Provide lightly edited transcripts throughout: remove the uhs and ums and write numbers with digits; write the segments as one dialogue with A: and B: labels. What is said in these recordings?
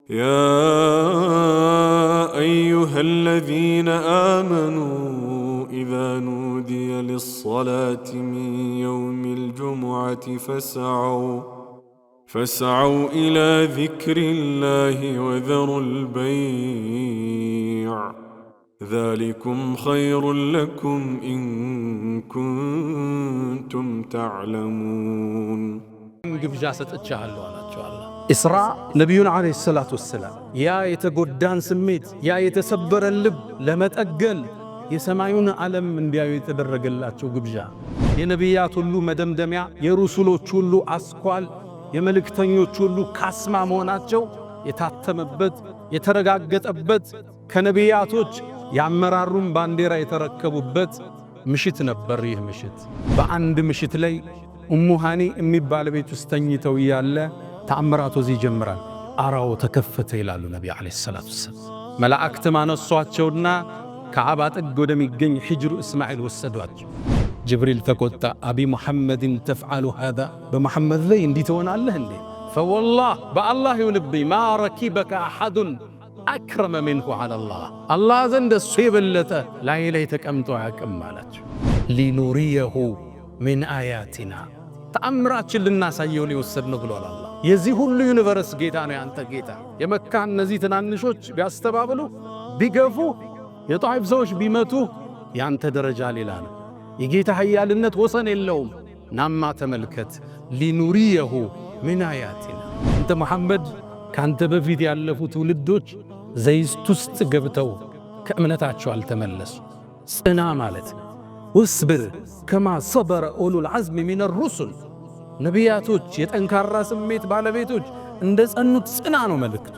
A: يا أيها الذين آمنوا إذا نودي للصلاة من يوم الجمعة فاسعوا إلى ذكر الله وذروا البيع ذلكم خير لكم إن كنتم تعلمون.
B: إسراء نبينا عليه الصلاة والسلام يا يتقدان سميت يا يتسبر اللب لما تأجل يسمعون علم من دياو يتدرق الله قبجا ينبيات اللو مدمدمع يرسلو تشولو أسقوال يملك تنيو تشولو كاسما موناتشو يتاتمبت يترقاقت أبت كنبياتوش يعمرارون بانديرا يتركبوبت مشيت نبريه مشيت بعند مشيت لي أمو هاني أمي بالبيت استنيتو يالله تأمراتو زي جمران أراو تكفت إلى النبي عليه الصلاة والسلام ملائكة ما نصوات شورنا كعبات القدم الجن حجر إسماعيل والسدوات جبريل تقول أبي محمد تفعل هذا بمحمد ذي انديتون الله اندي فوالله بالله ينبي ما ركبك أحد أكرم منه على الله الله زند السيب اللتا لا إليتك أمتعك أمالك لنريه من آياتنا تأمرات للناس أيوني والسر نقول على الله يزي هلو يونيفرس جيتاني أنت جيتا يمكان نزيتنا النشوش بيستبابلو بيقفو يطعب زوج بيمتو يانت درجة للانا يجيتا هيا للنت وصن اللوم نما تملكت لنريه من آياتنا أنت محمد كانت بفيدي ألفو تولدوش زي ستوست قبتو كأمنتاتشو على تملس سنا مالت واصبر كما صبر أولو العزم من الرسل نبياتوች የጠንካራ ስሜት ባለቤቶች እንደጸኑት ጽና ነው መልእክቱ።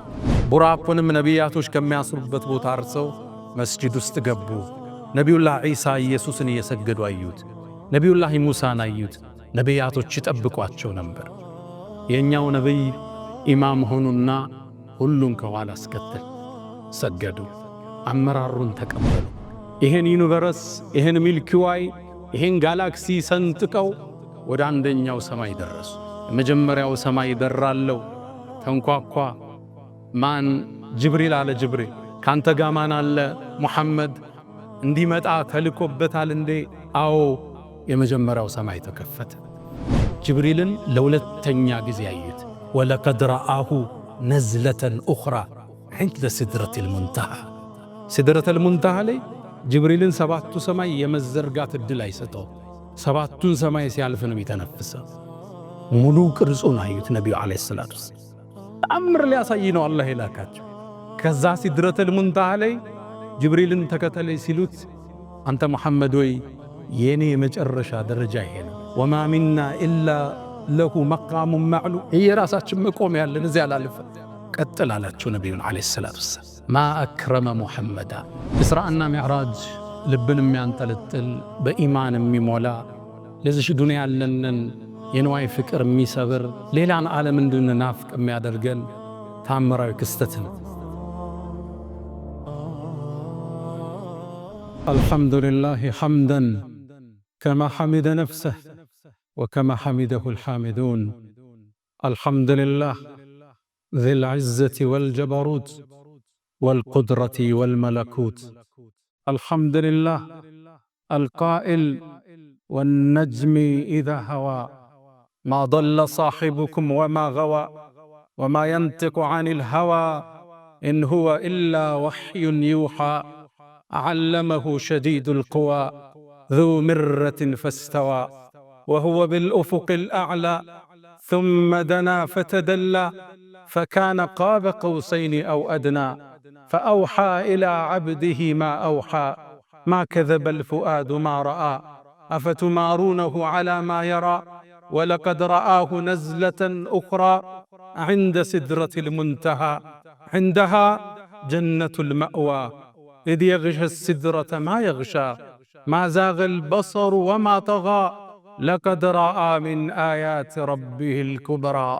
B: ቡራቁንም ነቢያቶች ከሚያስሩበት ቦታ አርሰው መስጂድ ውስጥ ገቡ። ነቢዩላህ ዒሳ ኢየሱስን እየሰገዱ አዩት። ነቢዩላህ ሙሳን አዩት። ነቢያቶች ይጠብቋቸው ነበር። የኛው ነቢይ ኢማም ሆኑና ሁሉን ከኋላ አስከተል ሰገዱ። አመራሩን ተቀበሉ። ይሄን ዩኒቨርስ ይሄን ሚልኪ ዌይ ይሄን ጋላክሲ ሰንጥቀው ወደ አንደኛው ሰማይ ደረሱ። የመጀመሪያው ሰማይ በራለው ተንኳኳ። ማን? ጅብሪል አለ። ጅብሪል ካንተ ጋር ማን አለ? ሙሐመድ እንዲመጣ ተልኮበታል እንዴ? አዎ። የመጀመሪያው ሰማይ ተከፈተ። ጅብሪልን ለሁለተኛ ጊዜ አዩት። ወለቀድ ረአሁ ነዝለተን ኡኽራ ዐንደ ሲድረቲል ሙንተሃ። ሲድረተል ሙንተሃ ላይ ጅብሪልን ሰባቱ ሰማይ የመዘርጋት እድል አይሰጠው። ሰባቱን ሰማይ ሲያልፍ ነው የሚተነፍሰው። ሙሉ ቅርጹን አዩት ነቢዩ ዓለይሂ ሰላቱ ወሰላም። ተአምር ሊያሳይ ነው አላህ የላካቸው። ከዛ ሲድረተል ሙንተሃ ላይ ጅብሪልን ተከተለኝ ሲሉት አንተ ሙሐመድ ወይ የኔ የመጨረሻ ደረጃ ይሄ ነው። ወማ ሚና ኢላ ለሁ መቃሙን ማዕሉም። የራሳችን መቆም ያለን እዚያ ላልፈ ቀጥል አላቸው ነቢዩን ዓለይሂ ሰላቱ ወሰላም። ማ አክረመ ሙሐመዳ። ኢስራእና ሚዕራጅ ልብን የሚያንጠለጥል በኢማን የሚሞላ ለዚህ ዱንያ ያለንን የንዋይ ፍቅር የሚሰብር ሌላን ዓለም እንድንናፍቅ የሚያደርገን ታምራዊ ክስተት ነው። አልሐምዱሊላህ ሐምደን ከማ ሐሚደ ነፍሰህ ወከማ ሐሚደሁ ልሐሚዱን። አልሐምዱሊላህ ዚል ዒዘቲ ወልጀበሩት والقدرة والملكوت. الحمد لله القائل والنجم إذا هوى ما ضل صاحبكم وما غوى وما ينطق عن الهوى إن هو إلا وحي يوحى علمه شديد القوى ذو مرة فاستوى وهو بالأفق الأعلى ثم دنا فتدلى فكان قاب قوسين أو أدنى فأوحى إلى عبده ما أوحى ما كذب الفؤاد ما رأى أفتمارونه على ما يرى ولقد رآه نزلة أخرى عند سدرة المنتهى عندها جنة المأوى إذ يغشى السدرة ما يغشى ما زاغ البصر وما طغى لقد رأى من آيات ربه الكبرى.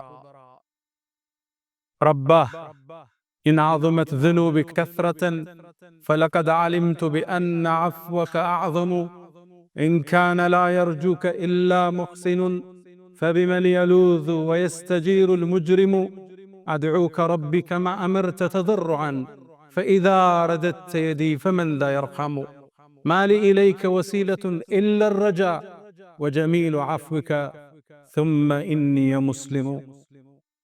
B: رباه إن عظمت ذنوبك كثرة فلقد علمت بأن عفوك أعظم إن كان لا يرجوك إلا محسن فبمن يلوذ ويستجير المجرم أدعوك ربي كما أمرت تضرعا فإذا رددت يدي فمن ذا يرحم ما لي إليك وسيلة إلا الرجاء وجميل عفوك ثم إني مسلم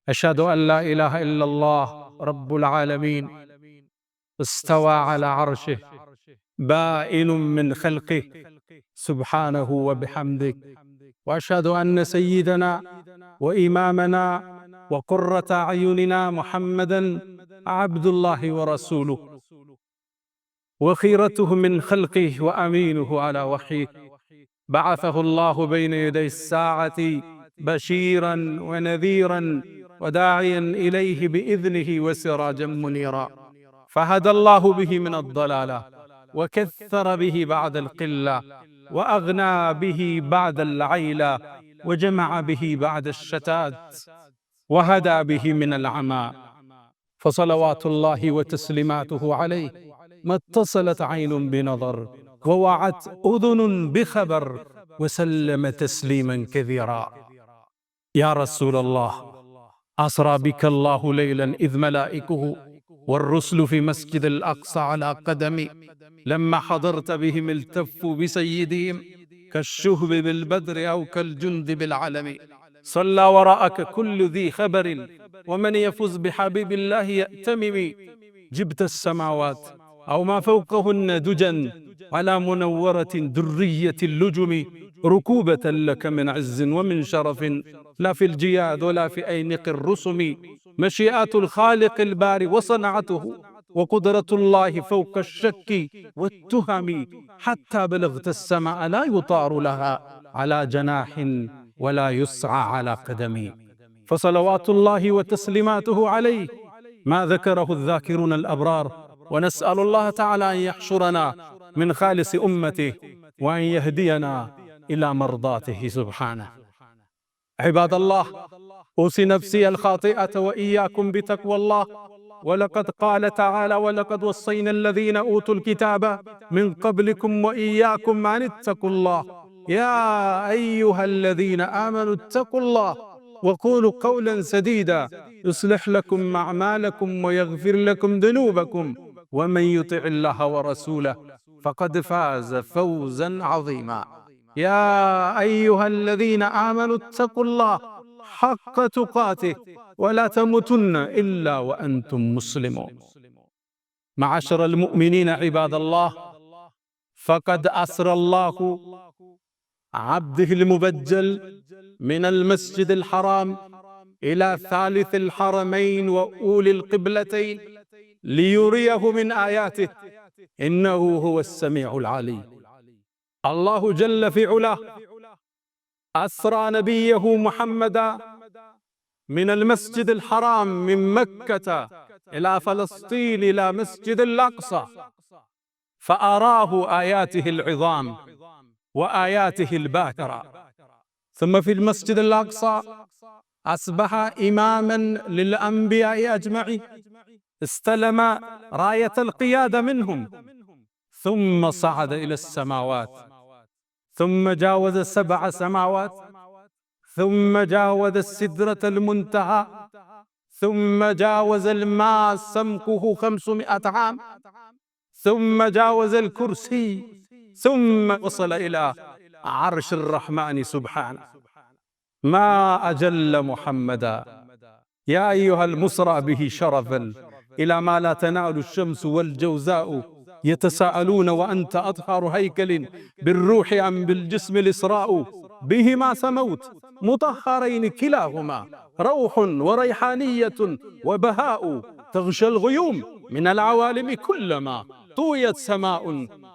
B: أشهد أن لا إله إلا الله رب العالمين استوى على عرشه بائن من خلقه سبحانه وبحمده وأشهد أن سيدنا وإمامنا وقرة أعيننا محمدًا عبد الله ورسوله وخيرته من خلقه وأمينه على وحيه بعثه الله بين يدي الساعة بشيرا ونذيرا وداعيا إليه بإذنه وسراجا منيرا فهدى الله به من الضلالة وكثر به بعد القلة وأغنى به بعد العيلة وجمع به بعد الشتات وهدى به من العمى فصلوات الله وتسليماته عليه ما اتصلت عين بنظر ووعت أذن بخبر وسلم تسليما كثيرا. يا رسول الله أسرى بك الله ليلا إذ ملائكه والرسل في مسجد الأقصى على قدمي لما حضرت بهم التفوا بسيدهم كالشهب بالبدر أو كالجند بالعلم صلى وراءك كل ذي خبر ومن يفز بحبيب الله يأتمم جبت السماوات أو ما فوقهن دجا على منورة درية اللجم ركوبة لك من عز ومن شرف لا في الجياد ولا في أينق الرسم مشيئات الخالق الباري وصنعته وقدرة الله فوق الشك والتهم حتى بلغت السماء لا يطار لها على جناح ولا يسعى على قدم فصلوات الله وتسليماته عليه ما ذكره الذاكرون الأبرار ونسأل الله تعالى أن يحشرنا من خالص أمته وأن يهدينا إلى مرضاته سبحانه. عباد الله أوصي نفسي الخاطئة وإياكم بتقوى الله ولقد قال تعالى ولقد وصينا الذين أوتوا الكتاب من قبلكم وإياكم أن اتقوا الله يا أيها الذين آمنوا اتقوا الله وقولوا قولا سديدا يصلح لكم أعمالكم ويغفر لكم ذنوبكم ومن يطع الله ورسوله فقد فاز فوزا عظيما. يا أيها الذين آمنوا اتقوا الله حق تقاته ولا تموتن إلا وأنتم مسلمون. معاشر المؤمنين عباد الله فقد أسرى الله عبده المبجل من المسجد الحرام إلى ثالث الحرمين وأولي القبلتين ليريه من آياته إنه هو السميع العليم. الله جل في علاه أسرى نبيه محمدا من المسجد الحرام من مكة إلى فلسطين إلى مسجد الأقصى فأراه آياته العظام وآياته الباهرة ثم في المسجد الأقصى أصبح إماما للأنبياء أجمعين استلم راية القيادة منهم ثم صعد إلى السماوات ثم جاوز 7 سماوات ثم جاوز السدرة المنتهى ثم جاوز الماء سمكه 500 عام ثم جاوز الكرسي ثم وصل إلى عرش الرحمن سبحانه. ما أجل محمدا يا أيها المسرى به شرفا إلى ما لا تنال الشمس والجوزاء يتساءلون وأنت أطهر هيكل بالروح أم بالجسم الإسراء بهما سموت مطهرين كلاهما روح وريحانية وبهاء تغشى الغيوم من العوالم كلما طويت سماء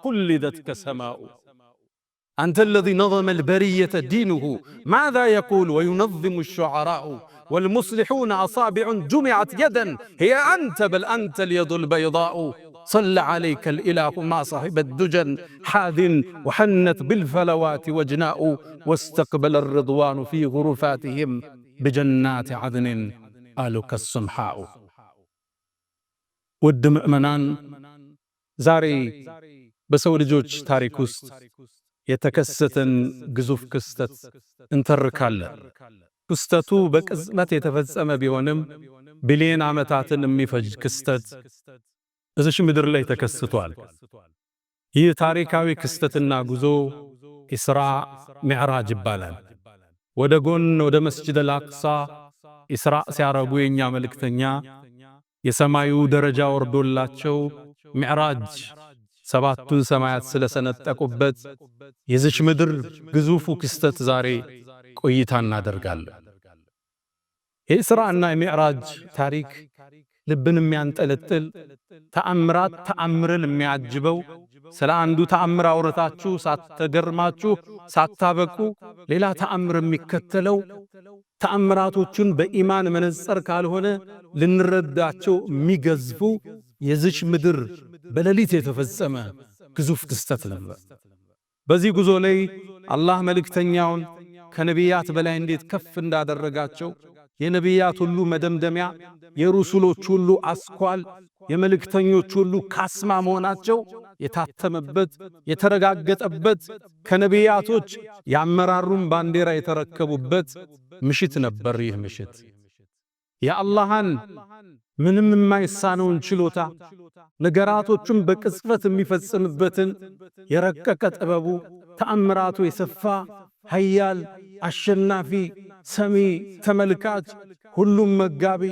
B: قلدت كسماء. أنت الذي نظم البرية دينه ماذا يقول وينظم الشعراء والمصلحون أصابع جمعت يدا هي أنت بل أنت اليد البيضاء صلى عليك الإله ما صاحب الدجن حاذ وحنت بالفلوات وجناء واستقبل الرضوان في غرفاتهم بجنات عدن آلك السمحاء. ውድ ምእመናን ዛሬ በሰው ልጆች ታሪክ ውስጥ የተከሰተን ግዙፍ ክስተት እንተርካለን። ክስተቱ በቅጽበት የተፈጸመ ቢሆንም ቢሊየን ዓመታትን የሚፈጅ ክስተት እዚች ምድር ላይ ተከስቷል። ይህ ታሪካዊ ክስተትና ጉዞ ኢስራ ሚዕራጅ ይባላል። ወደ ጎን ወደ መስጂድ አልአቅሳ ኢስራ ሲያረጉ የኛ መልእክተኛ የሰማዩ ደረጃ ወርዶላቸው ሚዕራጅ ሰባቱን ሰማያት ስለሰነጠቁበት የዚች ምድር ግዙፉ ክስተት ዛሬ ቆይታ እናደርጋለን። የኢስራእና የሚዕራጅ ታሪክ ልብን የሚያንጠለጥል ተአምርን የሚያጅበው ስለ አንዱ ተአምር አውርታችሁ ሳትገርማችሁ ሳታበቁ ሌላ ተአምር የሚከተለው ተአምራቶቹን በኢማን መነጽር ካልሆነ ልንረዳቸው የሚገዝፉ የዚች ምድር በሌሊት የተፈጸመ ግዙፍ ክስተት ነበር። በዚህ ጉዞ ላይ አላህ መልእክተኛውን ከነቢያት በላይ እንዴት ከፍ እንዳደረጋቸው የነቢያት ሁሉ መደምደሚያ፣ የሩሱሎች ሁሉ አስኳል፣ የመልእክተኞች ሁሉ ካስማ መሆናቸው የታተመበት የተረጋገጠበት ከነቢያቶች የአመራሩን ባንዲራ የተረከቡበት ምሽት ነበር። ይህ ምሽት የአላህን ምንም የማይሳነውን ችሎታ ነገራቶቹን በቅጽበት የሚፈጽምበትን የረቀቀ ጥበቡ ተአምራቱ የሰፋ ኃያል አሸናፊ ሰሚ ተመልካች ሁሉም መጋቢ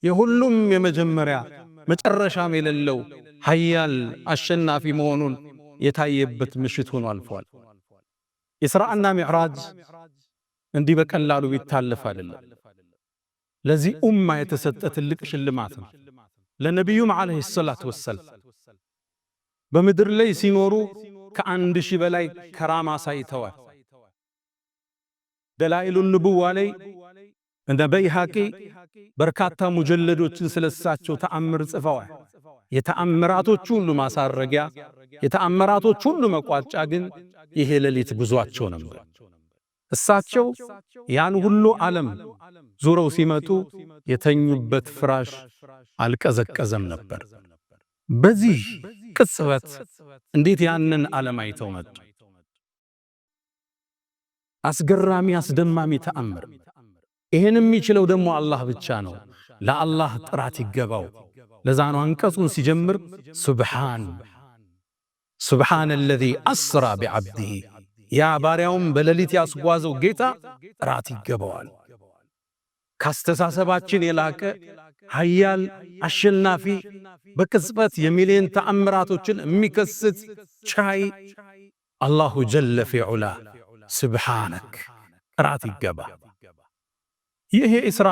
B: የሁሉም የመጀመሪያ መጨረሻም የሌለው ኃያል አሸናፊ መሆኑን የታየበት ምሽት ሆኖ አልፏል። ኢስራእና ሚዕራጅ እንዲህ በቀላሉ ቢታለፍ አይደለም። ለዚህ ኡማ የተሰጠ ትልቅ ሽልማት ነው። ለነቢዩም ዓለይሂ ሰላቱ ወሰላም በምድር ላይ ሲኖሩ ከ1000 በላይ ከራማ ሳይተዋል። ደላኢሉን ንቡዋ ላይ እንደ በይሃቂ በርካታ ሙጀለዶችን ስለሳቸው ተአምር ጽፈዋል። የተአምራቶች ሁሉ ማሳረጊያ የተአምራቶች ሁሉ መቋጫ ግን ይሄ ሌሊት ጉዟቸው ነበር። እሳቸው ያን ሁሉ ዓለም ዙረው ሲመጡ የተኙበት ፍራሽ አልቀዘቀዘም ነበር። በዚህ ቅጽበት እንዴት ያንን ዓለም አይተው መጡ? አስገራሚ አስደማሚ ተአምር። ይሄን የሚችለው ደግሞ አላህ ብቻ ነው። ለአላህ ጥራት ይገባው። ለዛ ነው አንቀጹን ሲጀምር ሱብሓነ አለዚ አስራ ቢዐብዲሂ፣ ያ ባሪያውም በሌሊት ያስጓዘው ጌታ ጥራት ይገባዋል። ካስተሳሰባችን የላቀ ኃያል አሸናፊ በቅጽበት የሚሊዮን ተአምራቶችን የሚከስት ቻይ አላሁ ጀለ ፊዑላ ሱብሓነክ ጥራት ይገባ። ይህ የኢስራ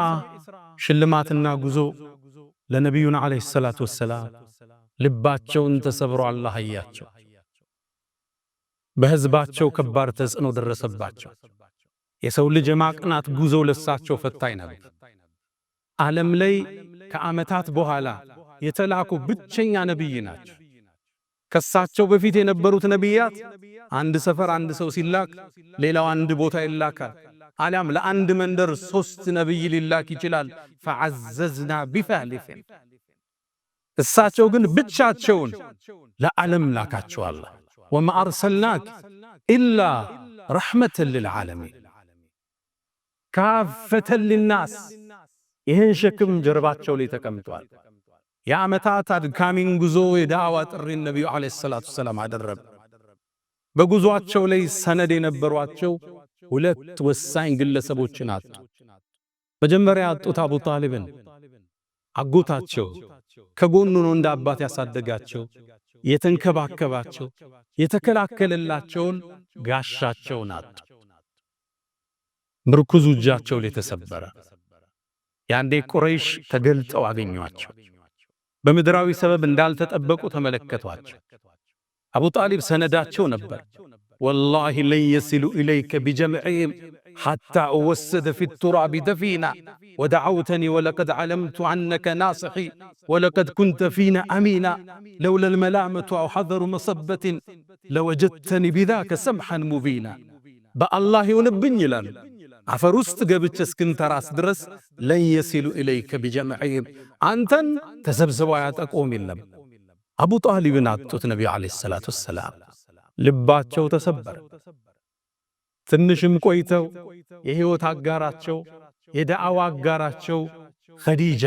B: ሽልማትና ጉዞ ለነቢዩና ዓለይሂ ሰላቱ ወሰላም ልባቸውን ተሰብሮ አላህ አያቸው። በሕዝባቸው ከባድ ተጽዕኖ ደረሰባቸው። የሰው ልጅ የማቅናት ጉዞ ለሳቸው ፈታኝ ነበር። ዓለም ላይ ከዓመታት በኋላ የተላኩ ብቸኛ ነቢይ ናቸው። ከሳቸው በፊት የነበሩት ነቢያት አንድ ሰፈር አንድ ሰው ሲላክ ሌላው አንድ ቦታ ይላካል። አሊያም ለአንድ መንደር 3 ነቢይ ሊላክ ይችላል። ፈዐዘዝና ቢፋሊፊን እሳቸው ግን ብቻቸውን ለዓለም ላካቸው። አላህ ወማ አርሰልናክ ኢላ ረሕመተን ሊልዓለሚን ካፈተን ሊናስ። ይህን ሸክም ጀርባቸው ላይ ተቀምጧል። የዓመታት አድካሚን ጉዞ የዳዕዋ ጥሪን ነቢዩ ዓለይሂ ሰላቱ ወሰላም አደረጉ። በጉዞአቸው ላይ ሰነድ የነበሯቸው 2 ወሳኝ ግለሰቦችን አጡ። መጀመሪያ ያጡት አቡ ጣሊብን አጎታቸው፣ ከጎኑ ነው እንደ አባት ያሳደጋቸው፣ የተንከባከባቸው፣ የተከላከለላቸውን ጋሻቸውን አጡ። ምርኩዙ እጃቸው ላይ ተሰበረ። ያንዴ ቁረይሽ ተገልጠው አገኟቸው። በምድራዊ ሰበብ እንዳልተጠበቁ ተመለከቷቸው። አቡ ጣሊብ ሰነዳቸው ነበር። ወላሂ ለን የሲሉ ኢለይከ ቢጀምዕህም ሐታ እወሰደ ፊ ቱራቢ ደፊና ወደዐውተኒ ወለቀድ ዐለምቱ ዐነከ ናስሒ ወለቀድ ኩንተ ፊና አሚና ለውላ ልመላመቱ አው ሐዘሩ መሰበትን ለወጀድተኒ ቢዛከ ሰምሐን ሙቢና። በአላህ ይሁንብኝ ይላል አፈር ውስጥ ገብቼ እስክንተራስ ድረስ ለን የሲሉ ኢለይከ ቢጀምዕህም አንተን ተሰብስበው አያጠቁም የለም። አቡ ጣሊብን አጡት። ነቢዩ ዓለይሂ ሰላቱ ወሰላም ልባቸው ተሰበረ። ትንሽም ቆይተው የሕይወት አጋራቸው የዳዕዋ አጋራቸው ኸዲጃ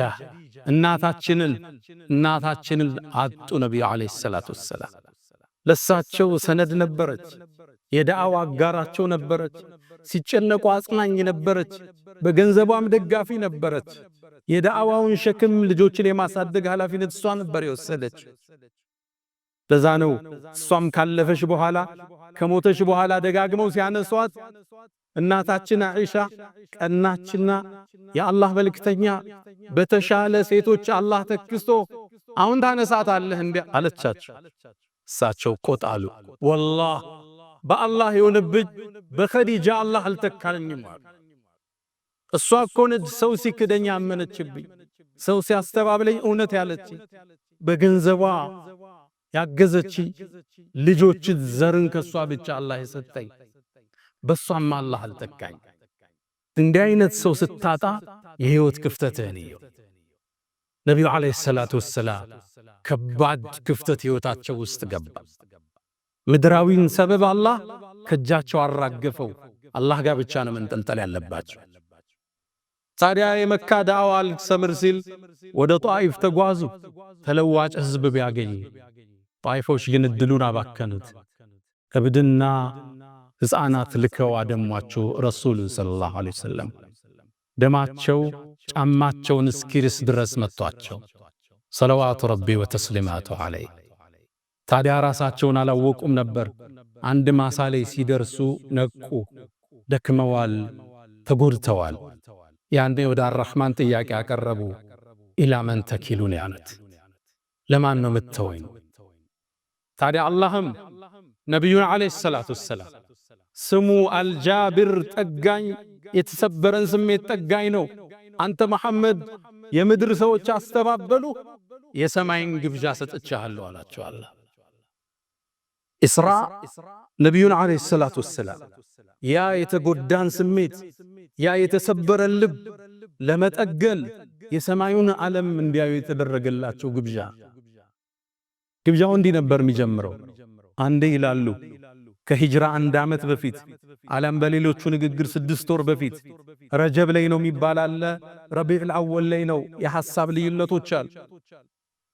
B: እናታችንን አጡ። ነቢዩ ዓለይሂ ሰላቱ ወሰላም ለሳቸው ሰነድ ነበረች፣ የዳዕዋ አጋራቸው ነበረች፣ ሲጨነቁ አጽናኝ ነበረች፣ በገንዘቧም ደጋፊ ነበረች። የዳዕዋውን ሸክም ልጆችን የማሳደግ ኃላፊነት እሷ ነበር የወሰደች። ለዛ ነው እሷም ካለፈሽ በኋላ ከሞተሽ በኋላ ደጋግመው ሲያነሷት እናታችን አይሻ ቀናችና የአላህ መልእክተኛ በተሻለ ሴቶች አላህ ተክስቶ አሁን ታነሳታለህ እንዴ አለቻቸው። እሳቸው ቆጣሉ። ወላሂ በአላህ የሆነብኝ በኸዲጃ አላህ አልተካልኝም አሉ። እሷ እኮ ነች ሰው ሲክደኝ አመነችብኝ፣ ሰው ሲያስተባብለኝ እውነት ያለች፣ በገንዘቧ ያገዘች፣ ልጆች ዘርን ከሷ ብቻ አላህ የሰጠኝ፣ በሷም አላህ አልተካኝ። እንዲህ አይነት ሰው ስታጣ የህይወት ክፍተትህን ይየው። ነቢዩ ዓለይሂ ሰላቱ ወሰላም ከባድ ክፍተት ህይወታቸው ውስጥ ገባ። ምድራዊን ሰበብ አላህ ከእጃቸው አራገፈው። አላህ ጋር ብቻ ነው መንጠልጠል ያለባቸው። ታዲያ የመካ ዳዕዋ አልሰምር ሲል ወደ ጧኢፍ ተጓዙ። ተለዋጭ ህዝብ ቢያገኙ ጧኢፎች ግን እድሉን አባከኑት። እብድና ሕፃናት ልከው አደሟቸው ረሱሉን ሰለላሁ ዐለይሂ ወሰለም። ደማቸው ጫማቸውን እስኪርስ ድረስ መቷቸው። ሰለዋቱ ረቢ ወተስሊማቱ ዐለይህ። ታዲያ ራሳቸውን አላወቁም ነበር። አንድ ማሳ ላይ ሲደርሱ ነቁ። ደክመዋል፣ ተጎድተዋል። ያንዴ ወደ አርረሕማን ጥያቄ ያቀረቡ። ኢላ መን ተኪሉን ያሉት፣ ለማን ነው የምትተወኝ? ታዲያ አላህም ነቢዩን ዓለይሂ ሰላቱ ወሰላም ስሙ አልጃብር ጠጋኝ፣ የተሰበረን ስሜት ጠጋኝ ነው። አንተ መሐመድ የምድር ሰዎች አስተባበሉ፣ የሰማይን ግብዣ ሰጥቻለሁ አላቸው። አላህ ኢስራ ነቢዩን ዓለይሂ ሰላቱ ወሰላም ያ የተጎዳን ስሜት ያ የተሰበረን ልብ ለመጠገል የሰማዩን ዓለም እንዲያዩ የተደረገላቸው ግብዣው እንዲህ ነበር የሚጀምረው። አንዴ ይላሉ ከሂጅራ 1 ዓመት በፊት አለም በሌሎቹ ንግግር 6 ወር በፊት ረጀብ ላይ ነው የሚባል አለ፣ ረቢዑል አወል ላይ ነው። የሐሳብ ልዩነቶች አሉ።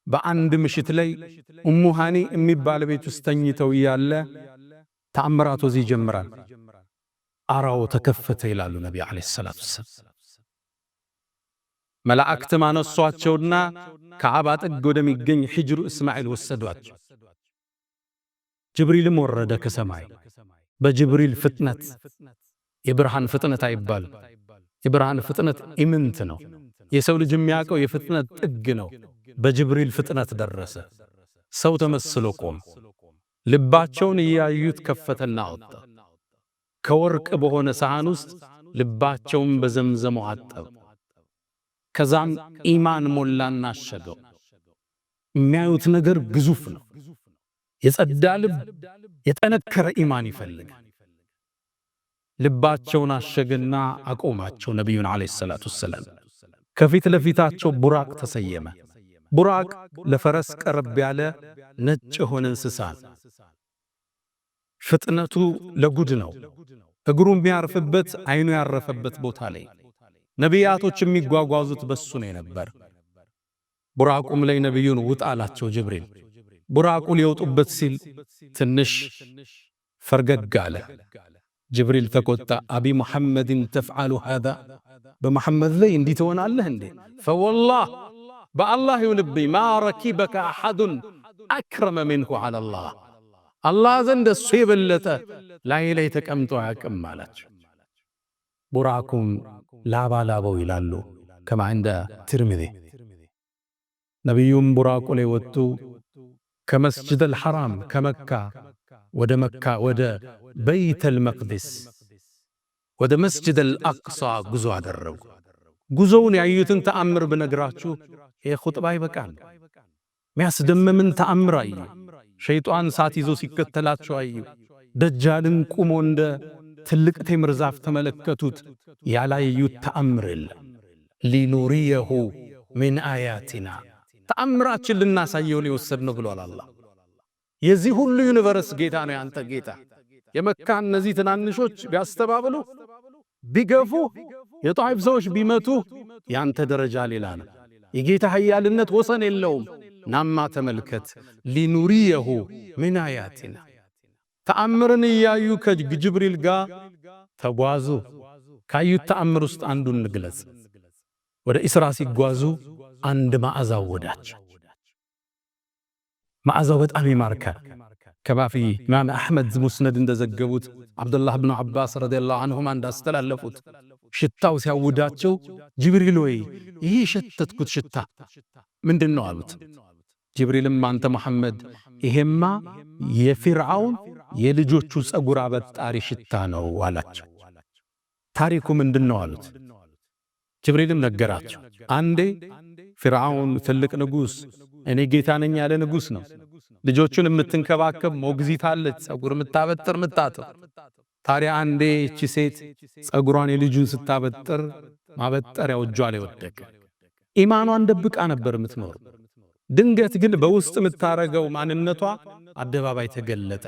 B: በአንድ ምሽት ላይ ኡሙ ሃኒ የሚባል ቤት ውስጥ ተኝተው ያለ ተአምራቱ እዚህ ይጀምራል። አራው ተከፈተ ይላሉ ነብዩ አለይሂ ሰላቱ ወሰለም። መላእክት ማነሷቸውና ከዓባ ጥግ ወደሚገኝ ሂጅሩ እስማኤል ወሰዷቸው። ጅብሪልም ወረደ ከሰማይ። በጅብሪል ፍጥነት የብርሃን ፍጥነት አይባል። የብርሃን ፍጥነት ኢምንት ነው። የሰው ልጅ የሚያውቀው የፍጥነት ጥግ ነው። በጅብሪል ፍጥነት ደረሰ። ሰው ተመስሎ ቆም። ልባቸውን እያዩት ከፈተና አወጣ። ከወርቅ በሆነ ሳህን ውስጥ ልባቸውን በዘምዘም አጠበ። ከዛም ኢማን ሞላና አሸገው። የሚያዩት ነገር ግዙፍ ነው። የጸዳ ልብ የጠነከረ ኢማን ይፈልጋል። ልባቸውን አሸገና አቆማቸው። ነቢዩን ዓለይሂ ሰላቱ ወሰላም ከፊት ለፊታቸው ቡራቅ ተሰየመ። ቡራቅ ለፈረስ ቀረብ ያለ ነጭ የሆነ እንስሳ፣ ፍጥነቱ ለጉድ ነው። እግሩ የሚያርፍበት አይኑ ያረፈበት ቦታ ላይ ነቢያቶች የሚጓጓዙት በሱ ነው ነበር። ቡራቁም ላይ ነቢዩን ውጣ አላቸው ጅብሪል። ቡራቁ ሊወጡበት ሲል ትንሽ ፈርገግ አለ። ጅብሪል ተቆጣ። አቢ ሙሐመድን ተፍዓሉ ሃዛ፣ በመሐመድ ላይ እንዲህ ትሆናለህ እንዴ? ፈወላህ በአላህ ይሁንብኝ ማ ረኪበከ አሐዱን አክረመ ሚንሁ ዐለላህ፣ አላህ ዘንድ እሱ የበለጠ ላይ ተቀምጦ አያውቅም አላቸው። ቡራቁም ላባላበው ይላሉ ከማ እንደ ትርሚዚ። ነቢዩም ቡራቁ ላይ ወጡ። ከመስጅድ አልሐራም ከመካ ወደ በይተል መቅዲስ ወደ መስጅድ አልአቅሳ ጉዞ አደረጉ። ጉዞውን ያዩትን ተአምር ብነግራችሁ ይህ ኹጥባ ይበቃል። የሚያስደምምን ተአምር አዩ። ሸይጣን ሳት ይዞ ሲከተላቸው አዩ። ደጃልን ቁሞ እንደ ትልቅ ቴምር ዛፍ ተመለከቱት። ያላዩት ተአምር የለም። ሊኑሪየሁ ሚን አያቲና፣ ተአምራችን ልናሳየውን የወሰድነው ብሏል አላህ። የዚህ ሁሉ ዩኒቨርስ ጌታ ነው ያንተ ጌታ። የመካ እነዚህ ትናንሾች ቢያስተባብሉ ቢገፉ የጣይፍ ሰዎች ቢመቱ ያንተ ደረጃ ሌላ ነው። የጌታ ኃያልነት ወሰን የለውም። ናማ ተመልከት ሊኑሪየሁ ምን አያቲና ተአምርን እያዩ ከጅብሪል ጋር ተጓዙ። ካዩት ተአምር ውስጥ አንዱን እንግለጽ። ወደ ኢስራ ሲጓዙ አንድ መዓዛ ወዳቸው። መዓዛው በጣም ይማርካል። ከባፊ ኢማም አሕመድ ሙስነድ እንደዘገቡት አብዱላህ ብኑ ዓባስ ረዲየላሁ ዐንሁማ እንዳስተላለፉት ሽታው ሲያውዳቸው ጅብሪል ወይ ይህ ሸተትኩት ሽታ ምንድነው አሉት። ጅብሪልም አንተ መሐመድ ይሄማ የፊርዓውን የልጆቹ ጸጉር አበጣሪ ሽታ ነው አላቸው። ታሪኩ ምንድነው አሉት። ጅብሪልም ነገራቸው። አንዴ ፊርዓውን ትልቅ ንጉስ እኔ ጌታ ነኝ ያለ ንጉስ ነው። ልጆቹን የምትንከባከብ ሞግዚት አለች፣ ጸጉር የምታበጥር ምታጥር። ታዲያ አንዴ እቺ ሴት ጸጉሯን የልጁን ስታበጥር ማበጠሪያው እጇ ላይ ወደቀ። ኢማኗን ደብቃ ነበር የምትኖር። ድንገት ግን በውስጥ የምታረገው ማንነቷ አደባባይ ተገለጠ።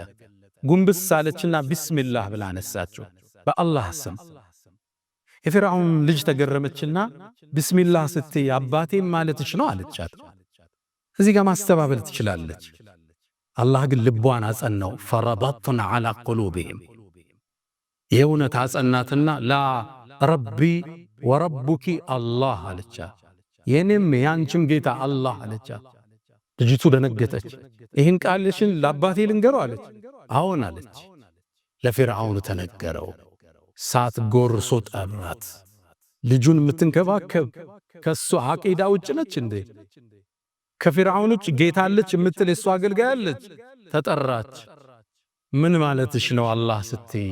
B: ጉንብስ አለችና ቢስሚላህ ብላ አነሳቸው፣ በአላህ ስም። የፊርዓውን ልጅ ተገረመችና ቢስሚላህ ስትይ አባቴም ማለትሽ ነው አለቻት። እዚህ ጋር ማስተባበል ትችላለች። አላህ ግን ልቧን አጸናው። ፈረበጥና ዐላ ቁሉብህም የእውነት አጸናትና ላ ረቢ ወረቡኪ አላህ አለቻት። የኔም ያንቺም ጌታ አላህ አለቻት። ልጅቱ ደነገጠች። ይህን ቃልሽን ለአባቴ ልንገረው አለች። አዎን አለች። ለፊርዓውን ተነገረው። ሳት ጎርሶ ጠራት። ልጁን የምትንከባከብ ከሱ አቂዳ ውጭ ነች እንዴ? ከፊርዓውን ውጭ ጌታ አለች የምትል የሱ አገልጋይ አለች። ተጠራች። ምን ማለትሽ ነው አላህ ስትይ?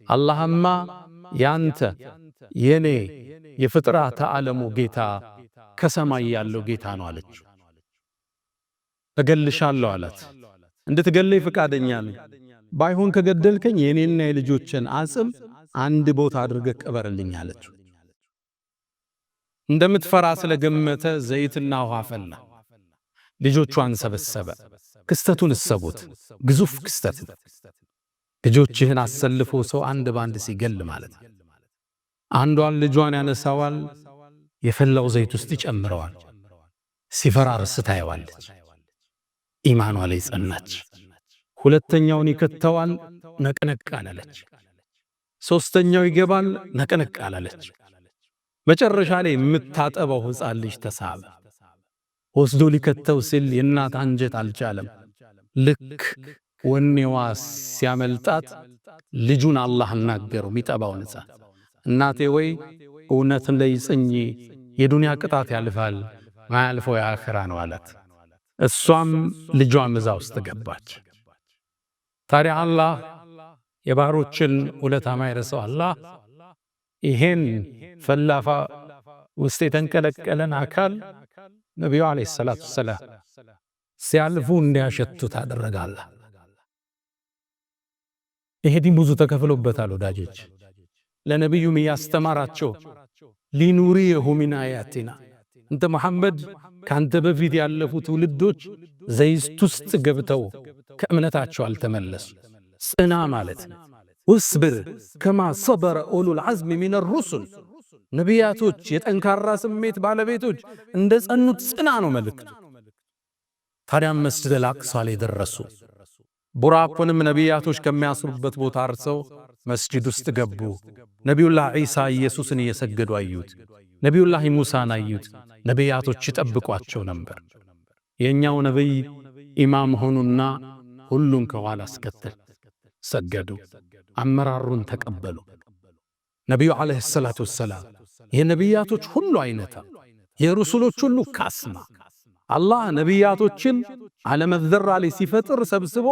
B: አላህማ ያንተ የኔ የፍጥረተ ዓለሙ ጌታ ከሰማይ ያለው ጌታ ነው አለች። እገልሻለሁ አላት። እንድትገለይ ፈቃደኛ ነኝ። ባይሆን ከገደልከኝ የኔና የልጆችን አጽም አንድ ቦታ አድርገህ ቀበርልኝ አለች። እንደምትፈራ ስለገመተ ዘይትና ውሃ ፈላ። ልጆቿን ሰበሰበ። ክስተቱን እሰቡት፣ ግዙፍ ክስተት። ልጆችህን አሰልፎ ሰው አንድ ባንድ ሲገል ማለት ነው። አንዷን ልጇን ያነሳዋል፣ የፈላው ዘይት ውስጥ ይጨምረዋል። ሲፈራርስ ታየዋለች። ኢማኗ ላይ ጸናች። ሁለተኛውን ይከተዋል፣ ነቅነቅ አላለች። ሶስተኛው ይገባል፣ ነቅነቅ አላለች። መጨረሻ ላይ የምታጠበው ሕፃን ልጅ ተሳበ። ወስዶ ሊከተው ሲል የእናት አንጀት አልቻለም። ልክ ወኔዋ ሲያመልጣት ልጁን አላህ አናገረው። ሚጠባውን ሕፃን እናቴ ወይ እውነትን ላይ ጽኚ፣ የዱንያ ቅጣት ያልፋል፣ ማያልፈው የአኺራ ነው አላት። እሷም ልጇም እዛ ውስጥ ገባች። ታዲያ አላህ የባሮችን ውለታ ማይረሳው አላህ ይሄን ፈላፋ ውስጥ የተንቀለቀለን አካል ነቢዩ አለይሂ ሰላቱ ወሰላም ሲያልፉ እንዲያሸቱት አደረጋለ። ይሄ ዲን ብዙ ተከፍሎበታል ወዳጆች። ለነቢዩም ያስተማራቸው ሊኑሪየሁ ሚን አያቲና እንተ መሐመድ ካንተ በፊት ያለፉ ትውልዶች ዘይት ውስጥ ገብተው ከእምነታቸው አልተመለሱ። ጽና ማለት ወስብር ከማ ሰበረ ኡሉል ዐዝሚ ሚነ ሩሱል ነቢያቶች የጠንካራ ስሜት ባለቤቶች እንደ ጸኑት ጽና ነው መልእክቱ። ታዲያም መስጂደል አቅሷ ላይ ደረሱ። ቡራቁንም ነቢያቶች ከሚያስሩበት ቦታ አርሰው መስጂድ ውስጥ ገቡ። ነቢዩላህ ዒሳ ኢየሱስን እየሰገዱ አዩት። ነቢዩላህ ሙሳን አዩት። ነቢያቶች ይጠብቋቸው ነበር። የኛው ነብይ ኢማም ሆኑና ሁሉን ከኋላ አስከተል ሰገዱ። አመራሩን ተቀበሉ። ነቢዩ አለይሂ ሰላቱ ወሰላም የነቢያቶች ሁሉ አይነታ የሩሱሎች ሁሉ ካስማ አላህ ነቢያቶችን ዓለመ ዘራ ላይ ሲፈጥር ሰብስቦ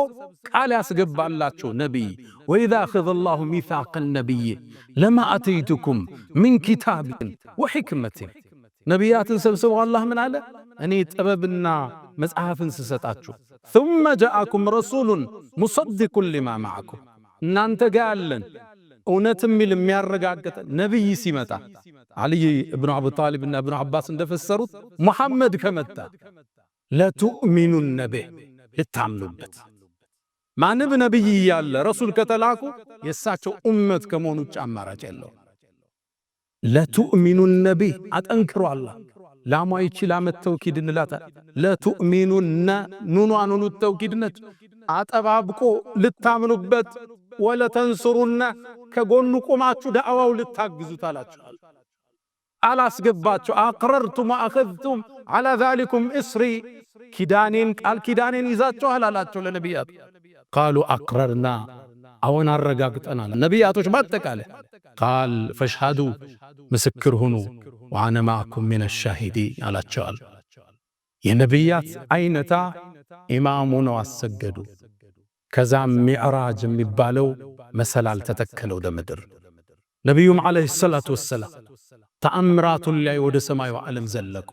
B: ቃል ያስገባላቸው ነቢይ ወኢዛ አኸዘ አላሁ ሚሳቀ ነቢይ ለማ አተይቱኩም ሚን ኪታቢን ወሕክመትን ነቢያትን ሰብስቦ አላህ ምን አለ? እኔ ጥበብና መጽሐፍን ስሰጣችሁ ثم جاءكم رسول مصدق لما معكم እናንተ ጋር ያለን እውነትም የሚያረጋግጥ ነቢይ ሲመጣ አልይ ኢብኑ አቡ ጣሊብ እና ኢብኑ አባስ እንደፈሰሩት ሙሐመድ ከመጣ ለቱእሚኑነ ቢህ ልታምኑበት። ማንም ነቢይ ያለ ረሱል ከተላኩ የእሳቸው ኡመት ከመሆኑ ውጭ አማራጭ የለው። ለቱእሚኑነ ቢህ አጠንክሮ አላህ ላሟ ይችል አመት ተውኪድ እንላታል። ለቱእሚኑነ ኑኗኑኑ ተውኪድነት አጠባብቆ ልታምኑበት ወለተንሱሩነ ከጎኑ ቆማችሁ ዳዕዋው ልታግዙት አላችኋል። አላስገባችሁ አቅረርቱም ወአኸዝቱም ዐላ ዛሊኩም እስሪ ኪዳኔን ቃል ኪዳኔን ይዛችኋል አላቸው ለነቢያት። ቃሉ አቅረርና አዎን አረጋግጠናል። ነቢያቶች ባጠቃላይ ቃል ፈሽሃዱ ምስክር ሁኑ ወአነ ማዕኩም ሚነ ሻሂዲን አላቸዋል። የነቢያት አይነታ ኢማሙ ነው አሰገዱ። ከዛም ሚዕራጅ የሚባለው መሰላል ተተከለው ለምድር። ነቢዩም ዓለይሂ ሰላቱ ወሰላም ተአምራቱን ላይ ወደ ሰማዩ ዓለም ዘለቁ።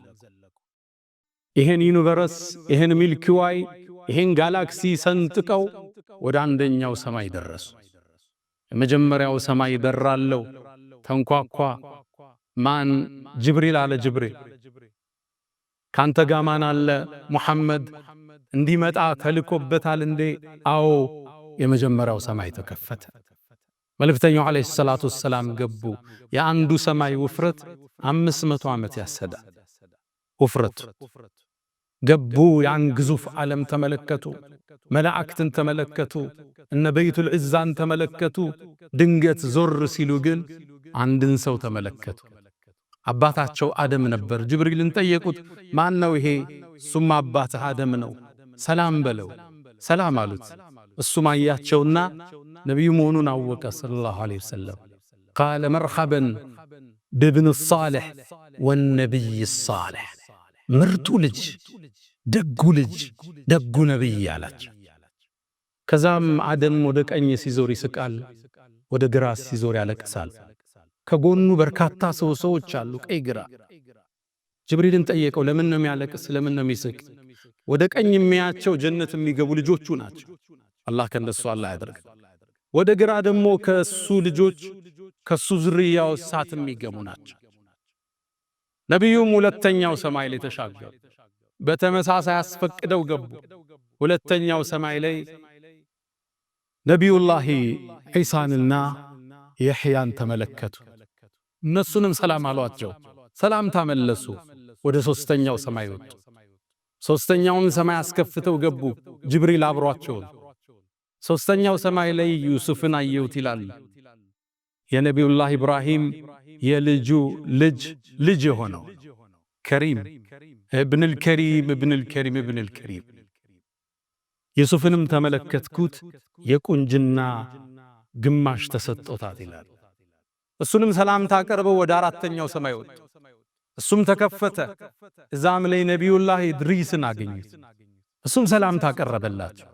B: ይሄን ዩኒቨርስ ይሄን ሚልኪ ዋይ ይሄን ጋላክሲ ሰንጥቀው ወደ አንደኛው ሰማይ ደረሱ። የመጀመሪያው ሰማይ በራለው ተንኳኳ። ማን? ጅብሪል አለ። ጅብሪል ካንተ ጋር ማን አለ? ሙሐመድ እንዲመጣ ተልኮበታል እንዴ? አዎ። የመጀመሪያው ሰማይ ተከፈተ። መልእክተኛው ዓለይሂ ሰላቱ ወሰላም ገቡ። የአንዱ ሰማይ ውፍረት 500 ዓመት ያሰዳል። ውፍረት ገቡ። ያን ግዙፍ ዓለም ተመለከቱ። መላእክትን ተመለከቱ። እነ በይቱል ዒዛን ተመለከቱ። ድንገት ዞር ሲሉ ግን አንድን ሰው ተመለከቱ። አባታቸው አደም ነበር። ጅብሪልን ጠየቁት፣ ማን ነው ይሄ? እሱም አባትህ አደም ነው፣ ሰላም በለው። ሰላም አሉት። እሱም አያቸውና ነቢዩ መሆኑን አወቀ ሰለላሁ ዐለይሂ ወሰለም። ቃለ መርሐበን ብብን ሳሊሕ ወነቢይ ሳሊሕ፣ ምርጡ ልጅ፣ ደጉ ልጅ፣ ደጉ ነቢይ አላቸው። ከዛም አደም ወደ ቀኝ ሲዞር ይስቃል፣ ወደ ግራ ሲዞር ያለቅሳል። ከጎኑ በርካታ ሰዎች አሉ፣ ቀይ ግራ። ጅብሪልን ጠየቀው፣ ለምን ነው የሚያለቅስ? ለምን ነው የሚስቅ? ወደ ቀኝ የሚያቸው ጀነት የሚገቡ ልጆቹ ናቸው። አላህ ከነሱ አላህ ያደርግ። ወደ ግራ ደግሞ ከሱ ልጆች ከሱ ዝርያው እሳት የሚገቡ ናቸው። ነቢዩም ሁለተኛው ሰማይ ላይ ተሻገሩ። በተመሳሳይ አስፈቅደው ገቡ። ሁለተኛው ሰማይ ላይ ነቢዩላሂ ዒሳንና የሕያን ተመለከቱ። እነሱንም ሰላም አሏቸው። ሰላምታ መለሱ። ወደ ሦስተኛው ሰማይ ወጡ። ሦስተኛውን ሰማይ አስከፍተው ገቡ። ጅብሪል አብሯቸው። ሦስተኛው ሰማይ ላይ ዩሱፍን አየሁት ይላል። የነቢዩላህ ኢብራሂም የልጁ ልጅ የሆነው ከሪም እብንል ከሪም እብንል ከሪም እብንል ከሪም ዩሱፍንም ተመለከትኩት፣ የቁንጅና ግማሽ ተሰጥቶታት ይላል። እሱንም ሰላምታ አቀርበው ወደ አራተኛው ሰማይ ወጡ። እሱም ተከፈተ። እዛም ላይ ነቢዩላህ ኢድሪስን አገኙት። እሱም ሰላምታ አቀረበላቸው።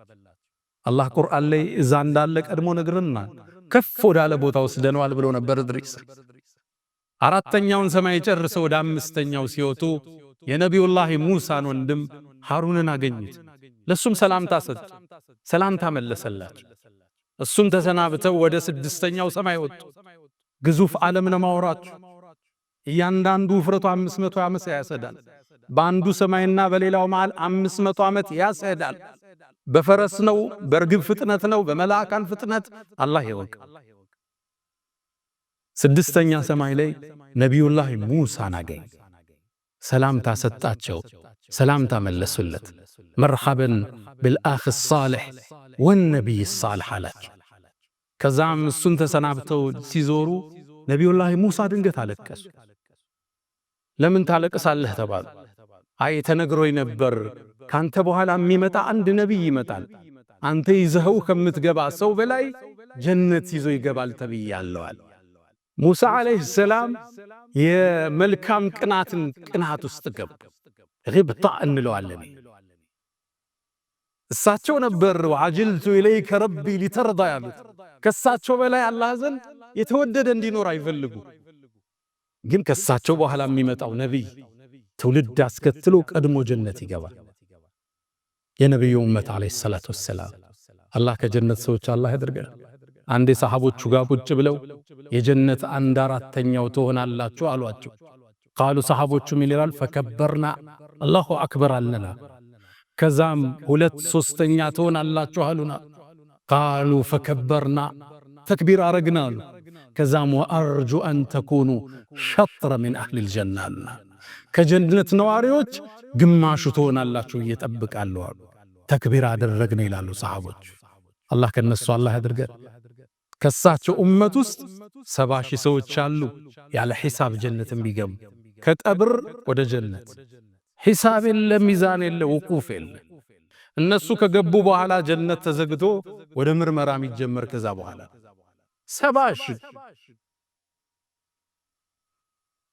B: አላህ ቁርአን ላይ እዛ እንዳለ ቀድሞ ነግረናል። ከፍ ወዳለ ቦታ ወስደነዋል ብሎ ነበር ኢድሪስ። አራተኛውን ሰማይ ጨርሰው ወደ አምስተኛው ሲወጡ የነቢዩላህ ሙሳን ወንድም ሃሩንን አገኙት። ለሱም ሰላምታ ሰጡ። ሰላምታ መለሰላቸው። እሱም ተሰናብተው ወደ ስድስተኛው ሰማይ ወጡ። ግዙፍ ዓለም ነው ማውራችሁ። እያንዳንዱ ውፍረቱ 500 ዓመት ያሰዳል። በአንዱ ሰማይና በሌላው መሃል 500 ዓመት ያሰዳል። በፈረስ ነው፣ በርግብ ፍጥነት ነው፣ በመላእካን ፍጥነት አላህ ይወቅ። ስድስተኛ ሰማይ ላይ ነቢዩላህ ሙሳን አገኝ። ሰላምታ ሰጣቸው። ሰላምታ መለሱለት። መርሐበን ብልአኽ ሳሊሕ ወነቢይ ሳሊሕ አላቸው። ከዛም እሱን ተሰናብተው ሲዞሩ ነቢዩላህ ሙሳ ድንገት አለቀሱ። ለምን ታለቅሳለህ ተባሉ። አይ ተነግሮኝ ነበር ካንተ በኋላ የሚመጣ አንድ ነቢይ ይመጣል፣ አንተ ይዘኸው ከምትገባ ሰው በላይ ጀነት ይዞ ይገባል ተብያለዋል። ሙሳ ዓለይሂ ሰላም የመልካም ቅናት ውስጥ ገቡ። ግብጣ እንለዋለን። እሳቸው ነበር ወዐጅልቱ ኢለይከ ረቢ ሊተርዳ ያሉት። ከሳቸው በላይ አላህ ዘንድ የተወደደ እንዲኖር አይፈልጉ። ግን ከሳቸው በኋላ የሚመጣው ነቢይ ትውልድ አስከትሎ ቀድሞ ጀነት ይገባል። የነቢዩ ኡመት ዓለይሂ ሰላቱ ወሰላም አላህ ከጀነት ሰዎች አላህ ያድርገን። አንዴ ሰሃቦቹ ጋር ቁጭ ብለው የጀነት 1/4ኛው ትሆናላችሁ አሏቸው። ቃሉ ሰሃቦቹ ምን ይላል? ፈከበርና አላሁ አክበር አልነና። ከዛም 2/3ኛ ትሆናላችሁ አሉና። ቃሉ ፈከበርና ተክቢር አረግና አሉ። ከዛም ወአርጁ አን ተኩኑ ሸጥረ ሚን አህሊል ጀናና ከጀነት ነዋሪዎች ግማሹ ትሆናላችሁ እየጠብቃለሁ አሉ። ተክቢር አደረግን ይላሉ ሰሃቦች። አላህ ከነሱ አላህ ያድርገን። ከሳቸው ኡመት ውስጥ 70,000 ሰዎች አሉ ያለ ሒሳብ ጀነት የሚገቡ ከቀብር ወደ ጀነት። ሒሳብ የለ፣ ሚዛን የለ፣ ውቁፍ የለ። እነሱ ከገቡ በኋላ ጀነት ተዘግቶ ወደ ምርመራ የሚጀመር ከዛ በኋላ 70,000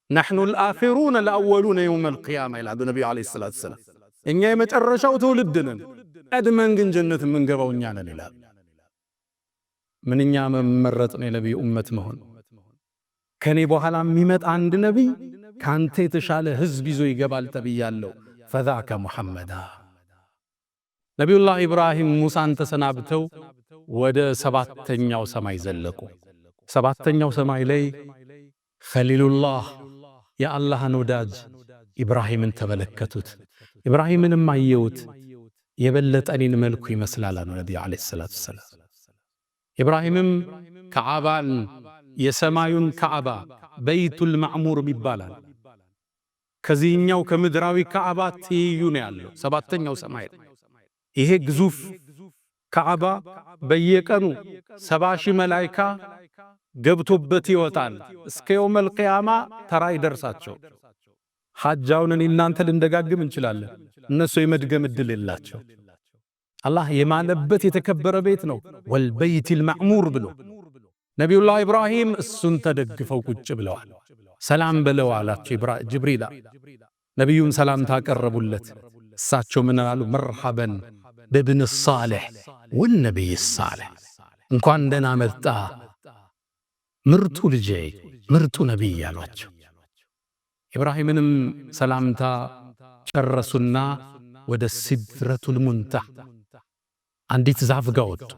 B: نحن الآخرون الأولون يوم القيامة ይላሉ ነብዩ አለይሂ ሰላቱ ወሰላም። እኛ የመጨረሻው ትውልድ ነን፣ ቀድመን ግን ጀነት የምንገባው እኛ ነን ይላሉ። ምንኛ መመረጥ ነው የነብዩ ኡመት መሆን። ከኔ በኋላ የሚመጣ አንድ ነብይ ካንተ የተሻለ ህዝብ ይዞ ይገባል ተብያለሁ። فذاك محمد ነብዩላህ ኢብራሂም ሙሳን ተሰናብተው ወደ ሰባተኛው ሰማይ ዘለቁ። ሰባተኛው ሰማይ ላይ ኸሊሉላህ የአላህን ወዳጅ ኢብራሂምን ተመለከቱት። ኢብራሂምንም አየውት። የበለጠ እኔን መልኩ ይመስላል አሉ ነብዩ አለይሂ ሰላቱ ወሰላም። ኢብራሂምም ከዓባን የሰማዩን ከዓባ በይቱል ማዕሙር ይባላል ከዚህኛው ከምድራዊ ከዓባ ትይዩ ነው ያለው ሰባተኛው ሰማይ። ይሄ ግዙፍ ከዓባ በየቀኑ 70,000 መላእክት ገብቶበት ይወጣል። እስከ የውመል ቂያማ ተራ ይደርሳቸው። ሐጃውን እናንተ ልንደጋግም እንችላለን፣ እነሱ የመድገም እድል የላቸው። አላህ የማለበት የተከበረ ቤት ነው ወልበይቲል ማዕሙር ብሎ ነብዩላህ ኢብራሂም እሱን ተደግፈው ቁጭ ብለዋል። ሰላም በለው አላቸው ጅብሪል። ነብዩም ሰላም ታቀረቡለት። እሳቸው ምን አሉ? መርሐበን በብን ሷሊህ ወነብይ ሷሊህ፣ እንኳን ደህና መጣ ምርጡ ልጄ ምርጡ ነብይ አሏቸው። ኢብራሂምንም ሰላምታ ጨረሱና ወደ ሲድረቱል ሙንተሃ አንዲት ዛፍ ጋር ወጡ።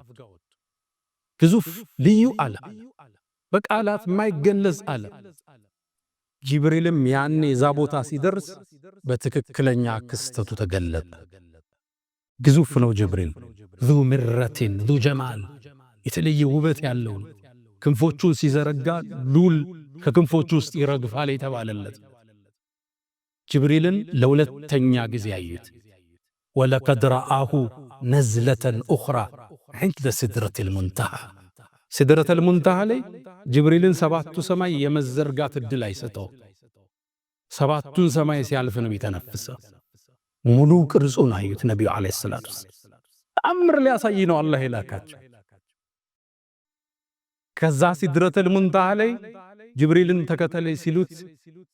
B: ግዙፍ ልዩ ዓለም በቃላት የማይገለጽ ዓለም። ጅብሪልም ያኔ ዛ ቦታ ሲደርስ በትክክለኛ ክስተቱ ተገለጠ። ግዙፍ ነው ጅብሪል። ذو مرة ذو جمال የተለየ ውበት ያለው ክንፎቹን ሲዘረጋ ሉል ከክንፎቹ ውስጥ ይረግፋል የተባለለት ጅብሪልን ለሁለተኛ ጊዜ አዩት። ወለቀድ ረአሁ ነዝለተን ኡኽራ عند سدرة المنتهى سدرة المنتهى ላይ ጅብሪልን ሰባቱ ሰማይ የመዘርጋት እድል አይሰጠው። ሰባቱን ሰማይ ሲያልፍ ነው የተነፈሰው። ሙሉ ቅርጹን አዩት ነብዩ አለይሂ ሰላቱ ተአምር ሊያሳይ ነው አላህ የላካቸው። ከዛ ሲድረተል ሙንተሃ ላይ ጅብሪልን ተከተለኝ ሲሉት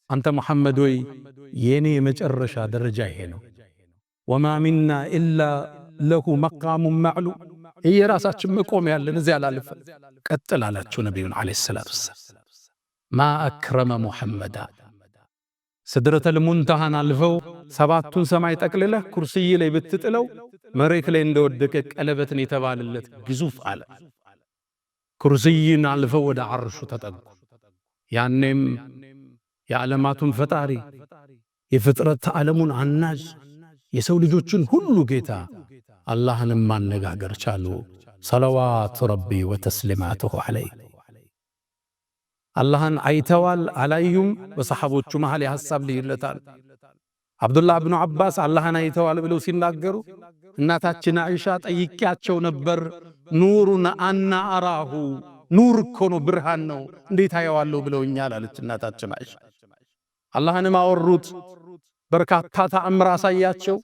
B: አንተ መሐመድ ወይ የኔ የመጨረሻ ደረጃ ይሄ ነው። ወማ ሚና ኢላ ለሁ መቃሙን ማዕሉም፣ የራሳችን መቆም ያለን እዚያ ላልፈ ቀጥል አላቸው ነብዩን አለይሂ ሰላቱ ወሰላም። ማ አክረመ ሙሐመዳ ሲድረተል ሙንተሃን አልፈው ሰባቱን ሰማይ ጠቅልለህ ኩርሲይ ላይ ብትጥለው መሬት ላይ እንደወደቀ ቀለበትን የተባለለት ግዙፍ አለ። ኩርሲይን አልፈው ወደ አርሹ ተጠጉ። ያኔም የዓለማቱን ፈጣሪ የፍጥረት ዓለሙን አናጅ የሰው ልጆችን ሁሉ ጌታ አላህንም ማነጋገር ቻሉ። ሰለዋቱ ረቢ ወተስሊማቱሁ ዐለይሂ። አላህን አይተዋል አላዩም? በሰሐቦቹ መሃል የሐሳብ ልዩነታል። አብዱላህ ብኑ አባስ አላህን አይተዋል ብለው ሲናገሩ እናታችን አይሻ ጠይቂያቸው ነበር። ኑሩን አና አራሁ፣ ኑር እኮ ነው ብርሃን ነው እንዴት አየዋለሁ ብለውኛል አለች እናታችን አይሻ። አላህንም አወሩት። በርካታ ተአምር አሳያቸው።